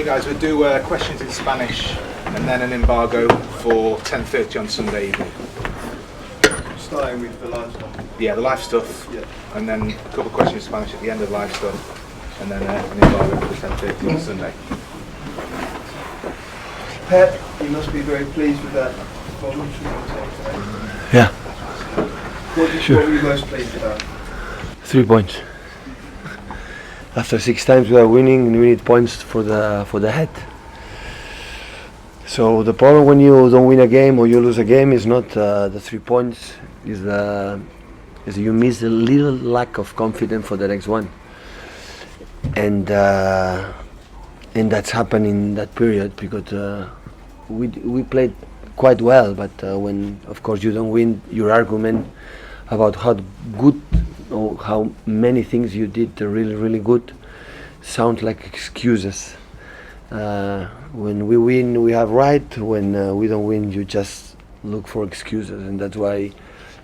guys, we'll do questions in Spanish and then an embargo for 10:30 on Sunday evening. Starting with the live stuff. Yeah, the live stuff, Yeah. and then a couple of questions in Spanish at the end of the live stuff, and then an embargo for 10:30 on Sunday. Pep, you must be very pleased with that performance from your team today. Yeah, What were you most pleased about? 3 points. After 6 times we are winning, and we need points for the head. So the problem when you don't win a game or you lose a game is not the 3 points, is you miss a little lack of confidence for the next one, and that's happened in that period because we played quite well, but when of course you don't win, your argument about how good or how many things you did really good sound like excuses. When we win, we have right. When we don't win, you just look for excuses, and that's why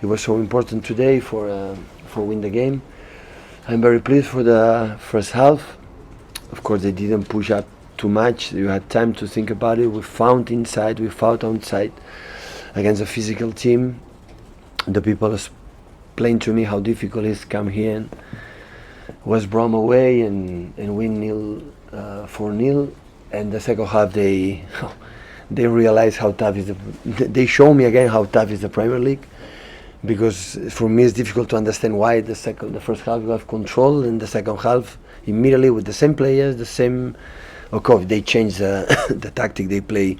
it was so important today for win the game. I'm very pleased for the first half. Of course, they didn't push up too much. You had time to think about it. We found inside, we fought outside against a physical team. The people explained to me how difficult it is to come here and West Brom away and win 4-0. And the second half they realized how tough is they show me again how tough is the Premier League, because for me it's difficult to understand why the first half you have control, and the second half immediately with the same players, the same. Of course, they changed the tactic. They play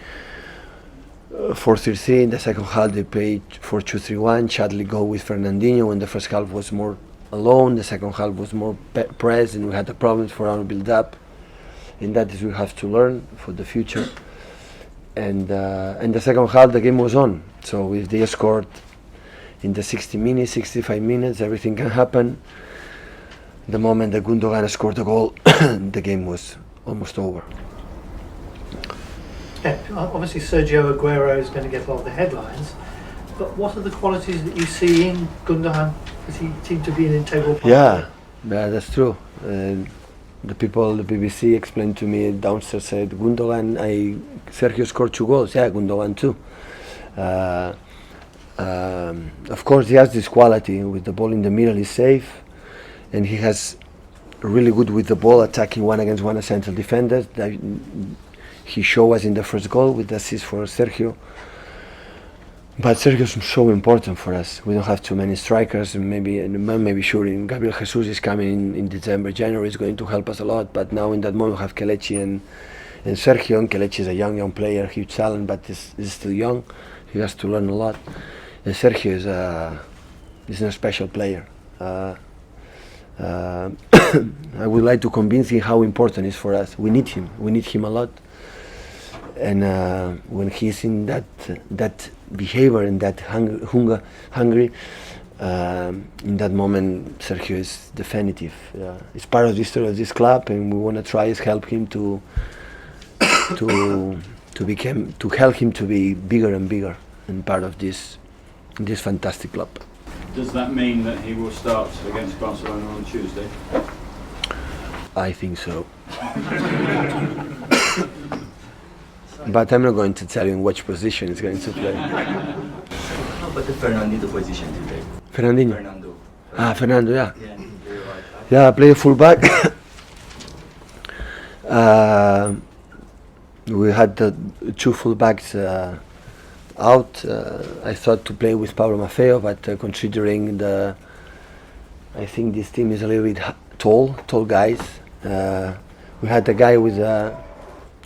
4-3-3. In the second half, they played 4-2-3-1. Chadley go with Fernandinho. When the first half was more alone, the second half was more press, and we had the problems for our build-up. And that is we have to learn for the future. And in the second half, the game was on. So if they scored in the 60 minutes, 65 minutes, everything can happen. The moment that Gundogan scored the goal, the game was almost over. Yeah, obviously Sergio Aguero is going to get a lot of the headlines, but what are the qualities that you see in Gundogan? Does he seem to be an integral part? Yeah, that's true. The people, the BBC explained to me downstairs, said Gundogan, Sergio scored 2 goals. Yeah, Gundogan too. Of course, he has this quality with the ball in the middle, he's safe, and he has really good with the ball, attacking 1-against-1 as central defenders. That he showed us in the first goal with the assist for Sergio. But Sergio is so important for us. We don't have too many strikers, and maybe sure Gabriel Jesus is coming in December, January is going to help us a lot. But now in that moment we have Kelechi and Sergio. And Kelechi is a young player, huge talent, but is still young. He has to learn a lot. And Sergio is a special player. I would like to convince him how important it is for us. We need him. We need him a lot. And when he's in that behavior and that hungry, in that moment, Sergio is definitive. It's part of the history of this club, and we want to try to help him to help him to be bigger and bigger and part of this fantastic club. Does that mean that he will start against Barcelona on Tuesday? I think so. But I'm not going to tell you in which position he's going to play. How about the Fernandinho position today? Fernando, yeah. Yeah, very right. Yeah, I play fullback. We had the 2 fullbacks out. I thought to play with Pablo Maffeo, but considering I think this team is a little bit tall guys. We had a guy with a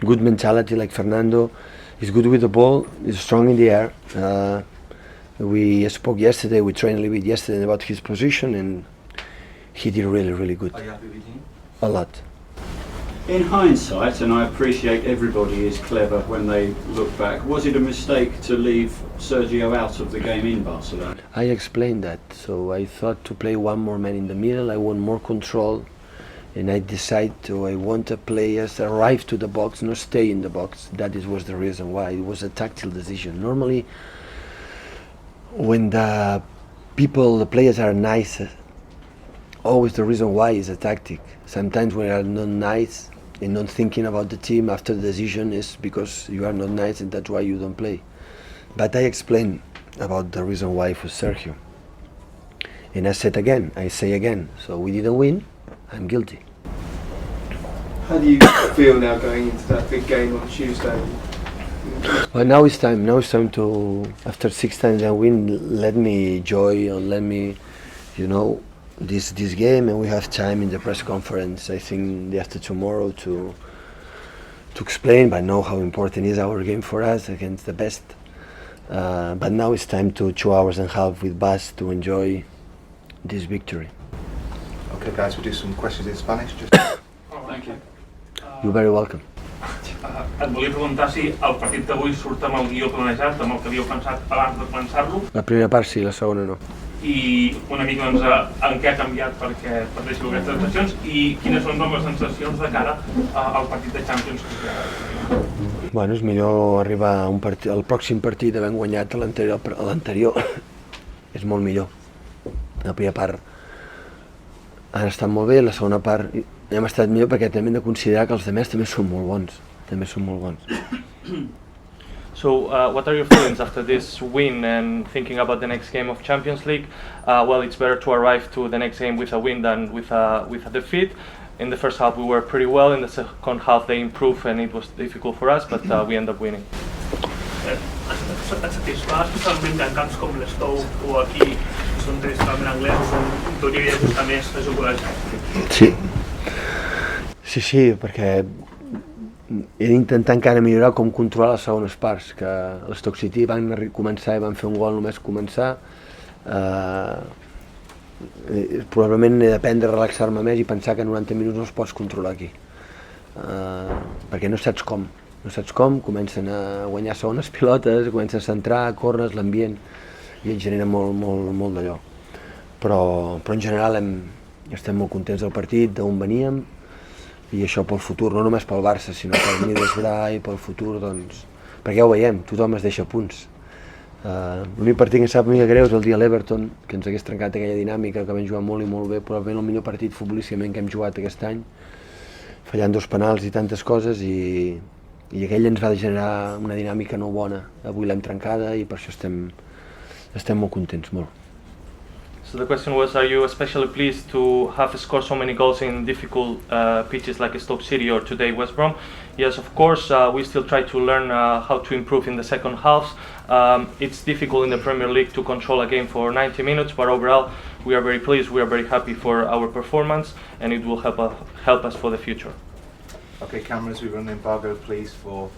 good mentality like Fernando. He's good with the ball, he's strong in the air. We spoke yesterday, we trained a little bit yesterday about his position, and he did really good. Are you happy with him? A lot. In hindsight, and I appreciate everybody is clever when they look back, was it a mistake to leave Sergio out of the game in Barcelona? I explained that. So I thought to play one more man in the middle. I want more control, and I I want the players arrive to the box, not stay in the box. That was the reason why. It was a tactical decision. Normally, when the players are nice, always the reason why is a tactic. Sometimes when they are not nice, and not thinking about the team after the decision is because you are not nice and that's why you don't play. But I explained about the reason why for Sergio. And I say again, so we didn't win, I'm guilty. How do you feel now going into that big game on Tuesday? Well, now it's time to, after 6 times I win, let me enjoy and let me, this game, and we have time in the press conference, I think the after tomorrow to explain, but know how important is our game for us against the best. But now it's time to 2 hours and a half with Bas to enjoy this victory. Okay, guys, we'll do some questions in Spanish. Just Thank you. You're very welcome. Et volia preguntar si el partit d'avui surt amb el guió planejat, amb el que havíeu pensat abans de començar-lo, La primera part sí, la segona no. i una mica en què ha canviat perquè pateixeu aquestes sensacions i quines són les sensacions de cara al partit de Champions. Bueno, és millor arribar a un partit, al pròxim partit havent guanyat a l'anterior. És molt millor. La primera part han estat molt bé, la segona part hem estat millor perquè també hem de considerar que els altres també són molt bons. So, what are your feelings after this win and thinking about the next game of Champions League? Well, it's better to arrive to the next game with a win than with a defeat. In the first half we were pretty well, in the second half they improved and it was difficult for us, but we ended up winning. Et satisfà especialment en camps com l'Stoke o aquí, que són tradicionalment anglesos, on tot hi havia de costar més de xocolata? Sí, perquè he d'intentar encara millorar com controlar les segones parts, que l'Stoke City van començar i van fer un gol només començar. Probablement he d'aprendre a relaxar-me més i pensar que 90 minuts no els pots controlar aquí, perquè no saps com, comencen a guanyar segones pilotes, comencen a centrar, córners, l'ambient, i et genera molt d'allò. Però en general estem molt contents del partit, d'on veníem, i això pel futur, no només pel Barça, sinó pel Middlesbrough i pel futur, doncs, perquè ja ho veiem, tothom es deixa punts. L'únic partit que em sap mica greu és el dia a l'Everton, que ens hagués trencat aquella dinàmica, que vam jugar molt i molt bé, probablement el millor partit futbolísticament que hem jugat aquest any, fallant 2 penals i tantes coses, i aquell ens va generar una dinàmica no bona. Avui l'hem trencada i per això estem molt contents, molt. So the question was, are you especially pleased to have scored so many goals in difficult pitches like Stoke City or today West Brom? Yes, of course, we still try to learn how to improve in the second half. It's difficult in the Premier League to control a game for 90 minutes, but overall we are very pleased, we are very happy for our performance, and it will help us for the future. okay, cameras, we run an embargo, please, for